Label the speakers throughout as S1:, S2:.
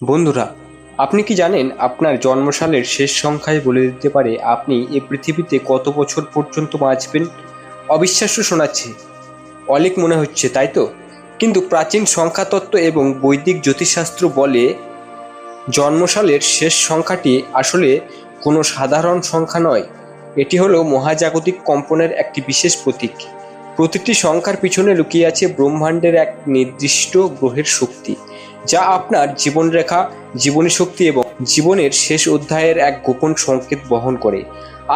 S1: বন্ধুরা, আপনি কি জানেন আপনার জন্মসালের শেষ সংখ্যায় বলে দিতে পারে আপনি এই পৃথিবীতে কত বছর পর্যন্ত বাঁচবেন? অবিশ্বাস্য শোনাচ্ছে, অনেক মনে হচ্ছে, তাই তো? কিন্তু প্রাচীন সংখ্যাতত্ত্ব এবং বৈদিক জ্যোতিষশাস্ত্র বলে জন্মসালের শেষ সংখ্যাটি আসলে কোনো সাধারণ সংখ্যা নয়। এটি হলো মহাজাগতিক কম্পনের একটি বিশেষ প্রতীক। প্রতিটি সংখ্যার পিছনে লুকিয়ে আছে ব্রহ্মাণ্ডের এক নির্দিষ্ট গ্রহের শক্তি, যা আপনার জীবনরেখা, জীবনী শক্তি এবং জীবনের শেষ অধ্যায়ের এক গোপন সংকেত বহন করে।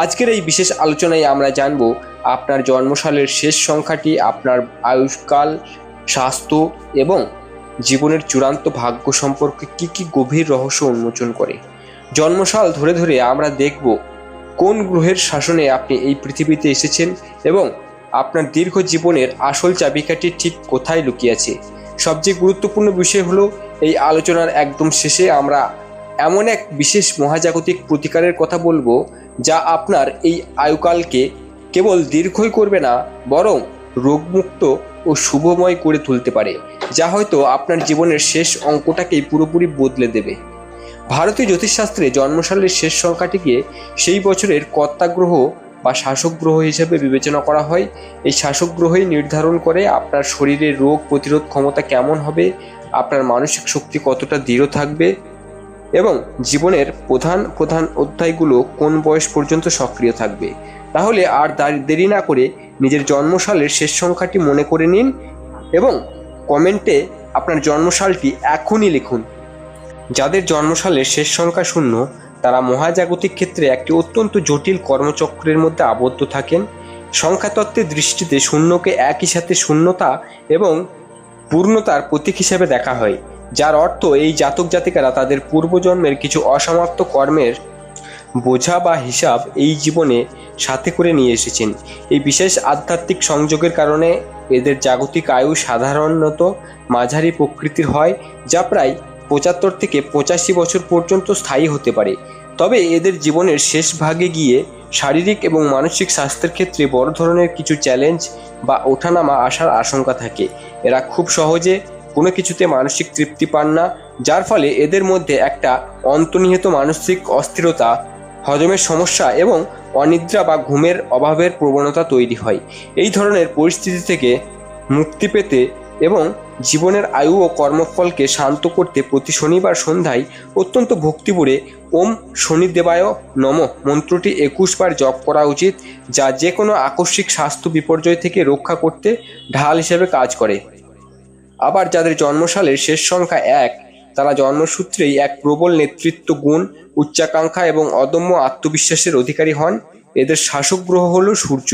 S1: আজকের এই বিশেষ আলোচনায় আমরা জানব আপনার জন্মসালের শেষ সংখ্যাটি আপনার আয়ুষ্কাল, স্বাস্থ্য এবং জীবনের চূড়ান্ত ভাগ্য সম্পর্কে কি গভীর রহস্য উন্মোচন করে। জন্মসাল ধরে ধরে আমরা দেখব কোন গ্রহের শাসনে আপনি এই পৃথিবীতে এসেছেন এবং আপনার দীর্ঘ জীবনের আসল চাবিকাঠি ঠিক কোথায় লুকিয়ে আছে। সবচেয়ে গুরুত্বপূর্ণ বিষয় হলো, এই আলোচনার একদম শেষে আমরা এমন এক বিশেষ মহাজাগতিক প্রতিকারের কথা বলবো, যা আপনার এই আয়ুকালকে কেবল দীর্ঘই করবে না, বরং রোগমুক্ত ও শুভময় করে তুলতে পারে, যা হয়তো আপনার জীবনের শেষ অঙ্কটাকেই পুরোপুরি বদলে দেবে। ভারতীয় জ্যোতিষশাস্ত্রে জন্মসালের শেষ সংখ্যাটিকে সেই বছরের কর্তা গ্রহ বা শাসক গ্রহ হিসেবে বিবেচনা করা হয়। এই শাসক গ্রহই নির্ধারণ করে আপনার শরীরের রোগ প্রতিরোধ ক্ষমতা কেমন হবে, আপনার মানসিক শক্তি কতটা দৃঢ় থাকবে এবং জীবনের প্রধান প্রধান অধ্যায়গুলো কোন বয়স পর্যন্ত সক্রিয় থাকবে। তাহলে আর দেরি না করে নিজের জন্মসালের শেষ সংখ্যাটি মনে করে নিন এবং কমেন্টে আপনার জন্মসালটি এখনই লিখুন। যাদের জন্মসালের শেষ সংখ্যা 0, তারা মহাজাগতিক ক্ষেত্রে একটি অত্যন্ত জটিল কর্মচক্রের মধ্যে আবদ্ধ থাকেন। সংখ্যাতত্ত্বের দৃষ্টিতে শূন্যকে একই সাথে শূন্যতা এবং পূর্ণতার প্রতীক হিসেবে দেখা হয়, যার অর্থ এই জাতক জাতিকারা তাদের পূর্বজন্মের কিছু অসমাপ্ত কর্মের বোঝা বা হিসাব এই জীবনে সাথে করে নিয়ে এসেছেন। এই বিশেষ আধ্যাত্মিক সংযোগের কারণে এদের জাগতিক আয়ু সাধারণত মাঝারি প্রকৃতির হয়, যা প্রায় 75 থেকে 85 বছর পর্যন্ত স্থায়ী হতে পারে। তবে এদের জীবনের শেষ ভাগে গিয়ে শারীরিক এবং মানসিক স্বাস্থ্যের ক্ষেত্রে বড় ধরনের কিছু চ্যালেঞ্জ বা ওঠানামা আসার আশঙ্কা থাকে। এরা খুব সহজে কোনো কিছুতে মানসিক তৃপ্তি পান না, যার ফলে এদের মধ্যে একটা অন্তর্নিহিত মানসিক অস্থিরতা, হজমের সমস্যা এবং অনিদ্রা বা ঘুমের অভাবের প্রবণতা তৈরি হয়। এই ধরনের পরিস্থিতি থেকে মুক্তি পেতে এবং জীবনের আয়ু ও কর্মফলকে শান্ত করতে প্রতি শনিবার সন্ধ্যায় অত্যন্ত ভক্তিভরে ওম শনিদেবায় নমঃ মন্ত্রটি 21 বার জপ করা উচিত, যা যে কোনো আকস্মিক স্বাস্থ্য বিপর্যয় থেকে রক্ষা করতে ঢাল হিসেবে কাজ করে। আবার যাদের জন্মসালের শেষ সংখ্যা 1, তারা জন্মসূত্রেই এক প্রবল নেতৃত্ব গুণ, উচ্চাকাঙ্ক্ষা এবং অদম্য আত্মবিশ্বাসের অধিকারী হন। এদের শাসক গ্রহ হলো সূর্য,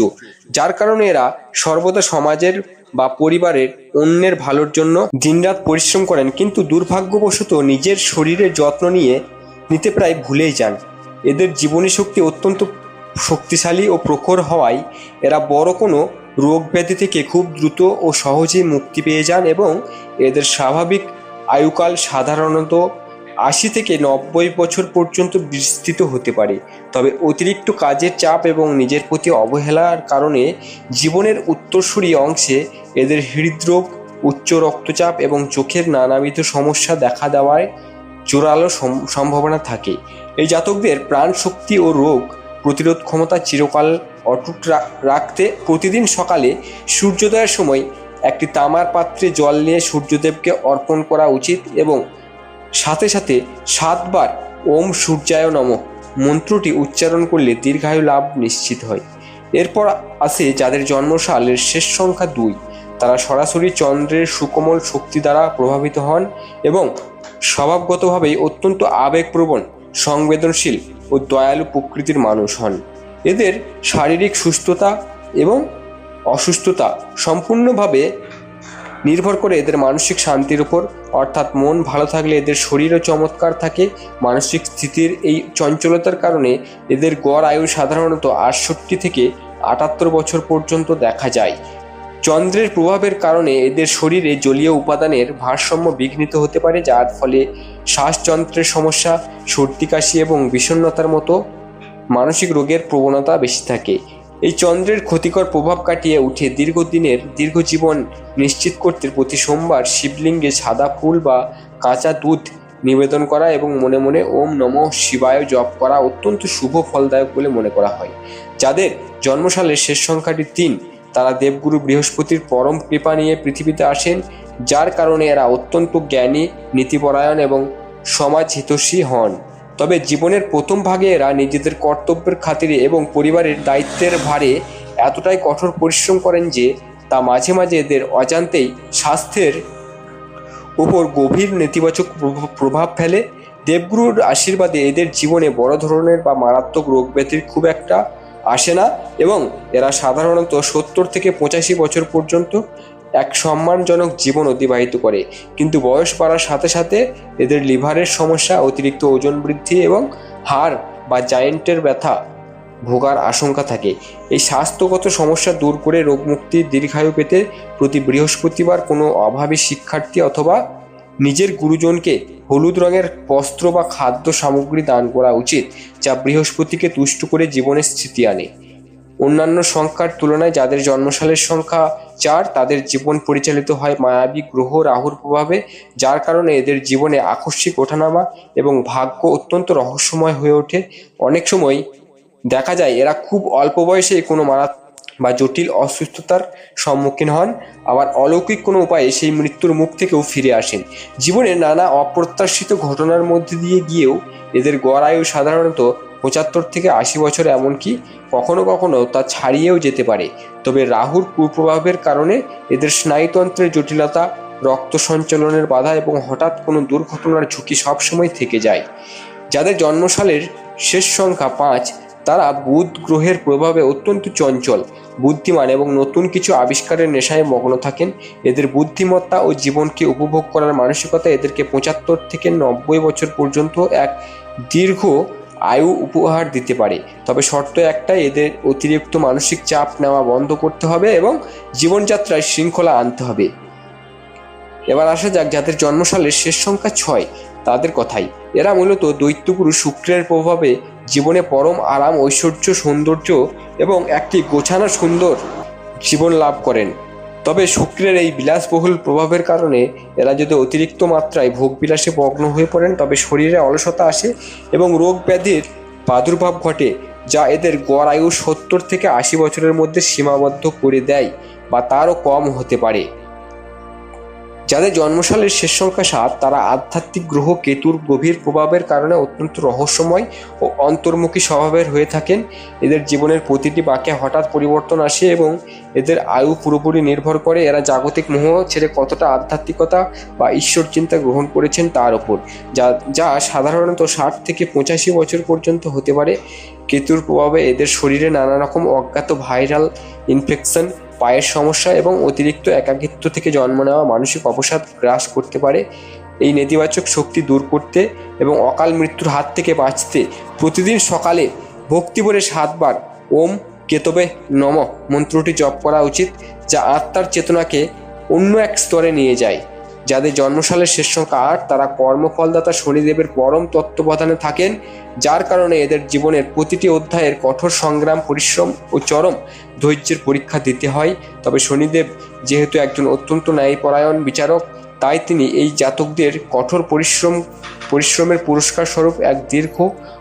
S1: যার কারণে এরা সর্বদা সমাজের বা পরিবারের অন্যের ভালোর জন্য দিনরাত পরিশ্রম করেন, কিন্তু দুর্ভাগ্যবশত নিজের শরীরের যত্ন নিতে প্রায় ভুলেই যান। এদের জীবনী শক্তি অত্যন্ত শক্তিশালী ও প্রখর হওয়ায় এরা বড় কোনো রোগ ব্যাধি থেকে খুব দ্রুত ও সহজেই মুক্তি পেয়ে যান এবং এদের স্বাভাবিক আয়ুকাল সাধারণত 80 থেকে 90 বছর পর্যন্ত বিস্তৃত হতে পারে। তবে অতিরিক্ত কাজের চাপ এবং নিজের প্রতি অবহেলার কারণে জীবনের উত্তরসূরি অংশে এদের হৃদরোগ, উচ্চ রক্তচাপ এবং চোখের নানাবিধ সমস্যা দেখা দেওয়ার জোরালো সম্ভাবনা থাকে। এই জাতকদের প্রাণ শক্তি ও রোগ প্রতিরোধ ক্ষমতা চিরকাল অটুট রাখতে প্রতিদিন সকালে সূর্যোদয়ের সময় একটি তামার পাত্রে জল নিয়ে সূর্যদেবকে অর্পণ করা উচিত এবং সাথে সাথে 7 বার ওম সূর্যায় নমঃ মন্ত্রটি উচ্চারণ করলে দীর্ঘায়ু লাভ নিশ্চিত হয়। এরপর আসে যাদের জন্মসালের শেষ সংখ্যা 2, তারা সরাসরি চন্দ্রের সুকোমল শক্তি দ্বারা প্রভাবিত হন এবং স্বভাবগতভাবেই অত্যন্ত আবেগপ্রবণ, সংবেদনশীল ও দয়ালু প্রকৃতির মানুষ হন। এদের শারীরিক সুস্থতা এবং অসুস্থতা সম্পূর্ণভাবে নির্ভর করে এদের মানসিক শান্তির উপর, অর্থাৎ মন ভালো থাকলে এদের শরীরও চমৎকার থাকে। মানসিক স্থিতির এই চঞ্চলতার কারণে এদের গড় আয়ু সাধারণত 68 থেকে 78 বছর পর্যন্ত দেখা যায়। চন্দ্রের প্রভাবের কারণে এদের শরীরে জলীয় উপাদানের ভারসাম্য বিঘ্নিত হতে পারে, যার ফলে শ্বাসযন্ত্রের সমস্যা, সর্দি কাশি এবং বিষণ্ণতার মতো মানসিক রোগের প্রবণতা বেশি থাকে। এই চন্দ্রের ক্ষতিকর প্রভাব কাটিয়ে উঠে দীর্ঘ জীবন নিশ্চিত করতে প্রতি সোমবার শিবলিঙ্গে সাদা ফুল বা কাঁচা দুধ নিবেদন করা এবং মনে মনে ওম নমঃ শিবায় জপ করা অত্যন্ত শুভ ফলদায়ক বলে মনে করা হয়। যাদের জন্মসালের শেষ সংখ্যাটি 3, তারা দেবগুরু বৃহস্পতির পরম কৃপা নিয়ে পৃথিবীতে আসেন, যার কারণে এরা অত্যন্ত জ্ঞানী, নীতিপরায়ণ এবং সমাজ হিতৈষী হন। তবে জীবনের প্রথম ভাগে এরা নিজেদের কর্তব্যের খাতিরে এবং পরিবারের দায়িত্বের ভারে এতটাই কঠোর পরিশ্রম করেন যে তা মাঝে মাঝে এদের অজান্তেই স্বাস্থ্যের উপর গভীর নেতিবাচক প্রভাব ফেলে। দেবগুরুর আশীর্বাদে এদের জীবনে বড় ধরনের বা মারাত্মক রোগ ব্যাধির খুব একটা আসে না এবং এরা সাধারণত 70 থেকে 85 বছর পর্যন্ত এক সম্মানজনক জীবন অতিবাহিত করে। কিন্তু বয়স বাড়ার সাথে সাথে এদের লিভারের সমস্যা, অতিরিক্ত ওজন বৃদ্ধি এবং হাড় বা জয়েন্টের ব্যথা ভোগার আশঙ্কা থাকে। এই স্বাস্থ্যগত সমস্যা দূর করে রোগমুক্তি দীর্ঘায়ু পেতে প্রতি বৃহস্পতিবার কোনো অভাবী শিক্ষার্থী অথবা নিজের গুরুজনকে হলুদ রঙের বস্ত্র বা খাদ্য সামগ্রী দান করা উচিত, যা বৃহস্পতিকে তুষ্ট করে জীবনের স্মৃতি আনে। অন্যান্য সংখ্যার তুলনায় যাদের জন্মসালের সংখ্যা 4, তাদের জীবন পরিচালিত হয় মায়াবী গ্রহ রাহুর প্রভাবে, যার কারণে এদের জীবনে আকস্মিক ওঠানামা এবং ভাগ্য অত্যন্ত রহস্যময় হয়ে ওঠে। অনেক সময় দেখা যায় এরা খুব অল্প বয়সে কোনো মারাত্মক বা জটিল অসুস্থতার সম্মুখীন হন, আবার অলৌকিক কোনো উপায়ে সেই মৃত্যুর মুখ থেকেও ফিরে আসেন। জীবনের নানা অপ্রত্যাশিত ঘটনার মধ্যে দিয়ে গিয়েও এদের গড় আয়ু সাধারণত 75 থেকে 80 বছর, এমনকি কখনো কখনো তা ছাড়িয়েও যেতে পারে। তবে রাহুর কুপ্রভাবের কারণে এদের স্নায়ুতন্ত্রের জটিলতা, রক্ত সঞ্চালনের বাধা এবং হঠাৎ কোনো দুর্ঘটনার ঝুঁকি সবসময় থেকে যায়। যাদের জন্মসালের শেষ সংখ্যা 5, তারা বুধ গ্রহের প্রভাবে অত্যন্ত চঞ্চল, বুদ্ধিমান এবং নতুন কিছু আবিষ্কারের নেশায় মগ্ন থাকেন। এদের বুদ্ধিমত্তা ও জীবনকে উপভোগ করার মানসিকতা এদেরকে 75 থেকে 90 বছর পর্যন্ত এক দীর্ঘ আয়ু উপহার দিতে পারে। তবে শর্ত একটাই, এদের অতিরিক্ত মানসিক চাপ নেওয়া বন্ধ করতে হবে এবং জীবনযাত্রায় শৃঙ্খলা আনতে হবে। এবার আসা যাক যাদের জন্মসালের শেষ সংখ্যা 6, তাদের কথাই। এরা মূলত দৈত্যগুরু শুক্রের প্রভাবে জীবনে পরম আরাম, ঐশ্বর্য, সৌন্দর্য এবং একটি গোছানো সুন্দর জীবন লাভ করেন। তবে শুক্রের এই বিলাসবহুল প্রভাবের কারণে এরা যদি অতিরিক্ত মাত্রায় ভোগবিলাসে মগ্ন হয়ে পড়েন, তবে শরীরে অলসতা আসে এবং রোগ ব্যাধির প্রাদুর্ভাব ঘটে, যা এদের গড় আয়ু 70 থেকে 80 বছরের মধ্যে সীমাবদ্ধ করে দেয় বা তারও কম হতে পারে। যাদের জন্মসালের শেষ সংখ্যা 7, তারা আধ্যাত্মিক গ্রহ কেতুর গভীর প্রভাবের কারণে অত্যন্ত রহস্যময় ও অন্তর্মুখী স্বভাবের হয়ে থাকেন। এদের জীবনের প্রতিটি বাঁকে হঠাৎ পরিবর্তন আসে এবং এদের আয়ু পুরোপুরি নির্ভর করে এরা জাগতিক মোহ ছেড়ে কতটা আধ্যাত্মিকতা বা ঈশ্বর চিন্তা গ্রহণ করেছেন তার ওপর, যা সাধারণত 60 থেকে 85 বছর পর্যন্ত হতে পারে। কেতুর প্রভাবে এদের শরীরে নানা রকম অজ্ঞাত ভাইরাল ইনফেকশন, পায়ের সমস্যা এবং অতিরিক্ত একাকিত্ব থেকে জন্ম নেওয়া মানসিক অবসাদ গ্রাস করতে পারে। এই নেতিবাচক শক্তি দূর করতে এবং অকাল মৃত্যুর হাত থেকে বাঁচতে প্রতিদিন সকালে ভক্তিভরে 7 বার ওম কেতবে নমঃ মন্ত্রটি জপ করা উচিত, যা আত্মার চেতনাকে অন্য এক স্তরে নিয়ে যায়। যাদের জন্মসালের শেষ সংখ্যা 8, তারা কর্মফলদাতা শনিদেবের পরম তত্ত্বাবধানে থাকেন, যার কারণে এদের জীবনের প্রতিটি অধ্যায়ের কঠোর সংগ্রাম, পরিশ্রম ও চরম ধৈর্যের পরীক্ষা দিতে হয়। তবে শনিদেব যেহেতু একজন অত্যন্ত ন্যায়পরায়ণ বিচারক, তাই তিনি এই জাতকদের কঠোর পরিশ্রমের পুরস্কার স্বরূপ এক দীর্ঘ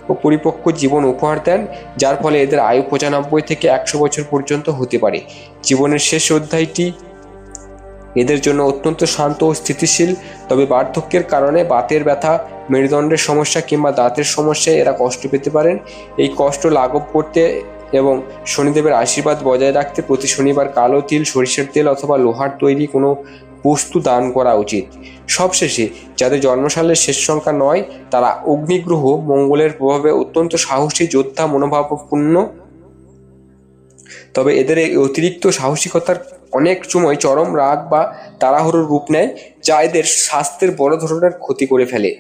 S1: ও পরিপক্ক জীবন উপহার দেন, যার ফলে এদের আয়ু 95 থেকে 100 বছর পর্যন্ত হতে পারে। জীবনের শেষ অধ্যায়টি এদের জন্য অত্যন্ত শান্ত ও স্থিতিশীল, তবে বার্ধক্যের কারণে বাতের ব্যথা, মেরুদণ্ডের সমস্যা কিংবা দাঁতের সমস্যায় এরা কষ্ট পেতে পারেন। এই কষ্ট লাঘব করতে এবং শনিদেবের আশীর্বাদ বজায় রাখতে প্রতি শনিবার কালো তিল, সরিষার তেল অথবা লোহার তৈরি কোনো বস্তু দান করা উচিত। সবশেষে যাদের জন্মসালের শেষ সংখ্যা 9, তারা অগ্নিগ্রহ মঙ্গলের প্রভাবে অত্যন্ত সাহসী, যোদ্ধা মনোভাবপূর্ণ। তবে এদের এই অতিরিক্ত সাহসিকতার অনেক সময় চরম রাগ বা তাড়াহুড়োর রূপ নেয়, যা এদের স্বাস্থ্যের বড় ধরনের ক্ষতি করে ফেলে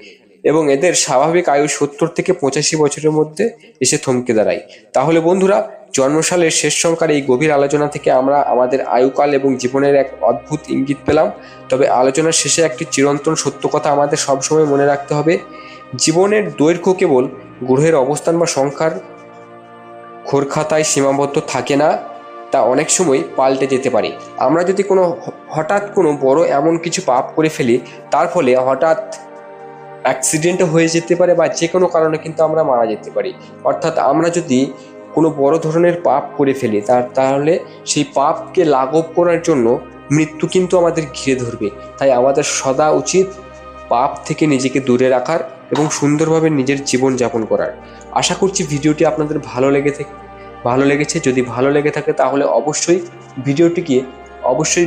S1: এবং এদের স্বাভাবিক আয়ু 70 থেকে 85 বছরের মধ্যে এসে থমকে দাঁড়ায়। তাহলে বন্ধুরা, জন্মসালের শেষ সংখ্যার এই গভীর আলোচনা থেকে আমরা আমাদের আয়ুকাল এবং জীবনের এক অদ্ভুত ইঙ্গিত পেলাম। তবে আলোচনার শেষে একটি চিরন্তন সত্য কথা আমাদের সবসময় মনে রাখতে হবে: জীবনের দৈর্ঘ্য কেবল গ্রহের অবস্থান বা সংখ্যার খোরখাতায় সীমাবদ্ধ থাকে না, তা অনেক সময় পাল্টে যেতে পারে। আমরা যদি হঠাৎ কোনো বড় এমন কিছু পাপ করে ফেলি, তার ফলে হঠাৎ অ্যাক্সিডেন্টও হয়ে যেতে পারে বা যে কোনো কারণে কিন্তু আমরা মারা যেতে পারি। অর্থাৎ আমরা যদি কোনো বড় ধরনের পাপ করে ফেলি তাহলে সেই পাপকে লাঘব করার জন্য মৃত্যু কিন্তু আমাদের ঘিরে ধরবে। তাই আমাদের সদা উচিত পাপ থেকে নিজেকে দূরে রাখার এবং সুন্দরভাবে নিজের জীবন যাপন করার। আশা করছি ভিডিওটি আপনাদের ভালো লেগেছে। যদি ভালো লেগে থাকে তাহলে অবশ্যই ভিডিওটিকে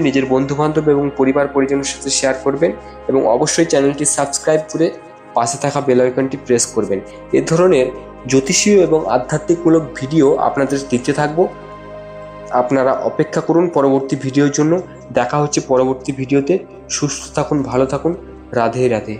S1: নিজের বন্ধুবান্ধব এবং পরিবার পরিজনের সাথে শেয়ার করবেন এবং অবশ্যই চ্যানেলটি সাবস্ক্রাইব করে পাশে থাকা বেল আইকনটি প্রেস করবেন। এ ধরনের জ্যোতিষীয় এবং আধ্যাত্মিকমূলক ভিডিও আপনাদের দিতে থাকবো। আপনারা অপেক্ষা করুন পরবর্তী ভিডিওর জন্য। দেখা হচ্ছে পরবর্তী ভিডিওতে। সুস্থ থাকুন, ভালো থাকুন। রাধে রাধে।